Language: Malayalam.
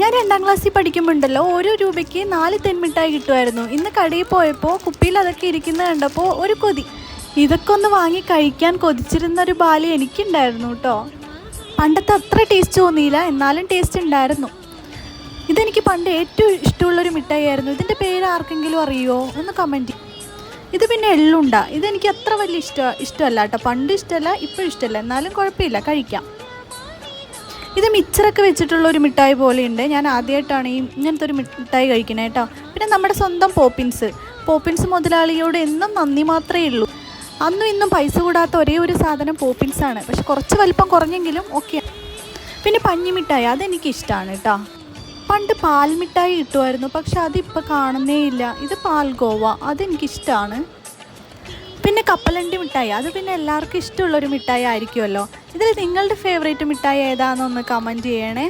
ഞാൻ 2ാം ക്ലാസ്സിൽ പഠിക്കുമ്പോണ്ടല്ലോ ഓരോ രൂപയ്ക്ക് 4 തെന്മിഠായി കിട്ടുമായിരുന്നു. ഇന്ന് കടയിൽ പോയപ്പോൾ കുപ്പിയിൽ അതൊക്കെ ഇരിക്കുന്നത് കണ്ടപ്പോൾ ഒരു കൊതി. ഇതൊക്കെ ഒന്ന് വാങ്ങി കഴിക്കാൻ കൊതിച്ചിരുന്നൊരു ബാല്യം എനിക്കുണ്ടായിരുന്നു കേട്ടോ. പണ്ടത്തെ അത്ര ടേസ്റ്റ് തോന്നിയില്ല, എന്നാലും ടേസ്റ്റ് ഉണ്ടായിരുന്നു. ഇതെനിക്ക് പണ്ട് ഏറ്റവും ഇഷ്ടമുള്ളൊരു മിഠായി ആയിരുന്നു. ഇതിൻ്റെ പേര് ആർക്കെങ്കിലും അറിയുമോ? ഒന്ന് കമൻറ്റ്. ഇത് പിന്നെ എള്ളുണ്ട. ഇതെനിക്ക് അത്ര വലിയ ഇഷ്ടമല്ല കേട്ടോ. പണ്ട് ഇഷ്ടമല്ല, ഇപ്പോഴും ഇഷ്ടമല്ല, എന്നാലും കുഴപ്പമില്ല, കഴിക്കാം. ഇത് മിച്ചറൊക്കെ വെച്ചിട്ടുള്ള ഒരു മിഠായി പോലെയുണ്ട്. ഞാൻ ആദ്യമായിട്ടാണ് ഇങ്ങനത്തെ ഒരു മിഠായി കഴിക്കണേ കേട്ടോ. പിന്നെ നമ്മുടെ സ്വന്തം പോപ്പിൻസ് മുതലാളിയോട് എന്നും നന്ദി മാത്രമേ ഉള്ളൂ. അന്നും ഇന്നും പൈസ കൂടാത്ത ഒരേ ഒരു സാധനം പോപ്പിൻസാണ്. പക്ഷെ കുറച്ച് വലിപ്പം കുറഞ്ഞെങ്കിലും ഓക്കെ. പിന്നെ പഞ്ഞിമിഠായി, അതെനിക്ക് ഇഷ്ടമാണ് കേട്ടോ. പണ്ട് പാൽമിഠായി കിട്ടുമായിരുന്നു, പക്ഷെ അതിപ്പോൾ കാണുന്നേ ഇല്ല. ഇത് പാൽഗോവ, അതെനിക്കിഷ്ടമാണ്. പിന്നെ കപ്പലണ്ടി മിഠായി, അത് പിന്നെ എല്ലാവർക്കും ഇഷ്ടമുള്ളൊരു മിഠായി ആയിരിക്കുമല്ലോ. ഇതിൽ നിങ്ങളുടെ ഫേവറേറ്റ് മിഠായി ഏതാണെന്നൊന്ന് കമൻറ്റ് ചെയ്യണേ.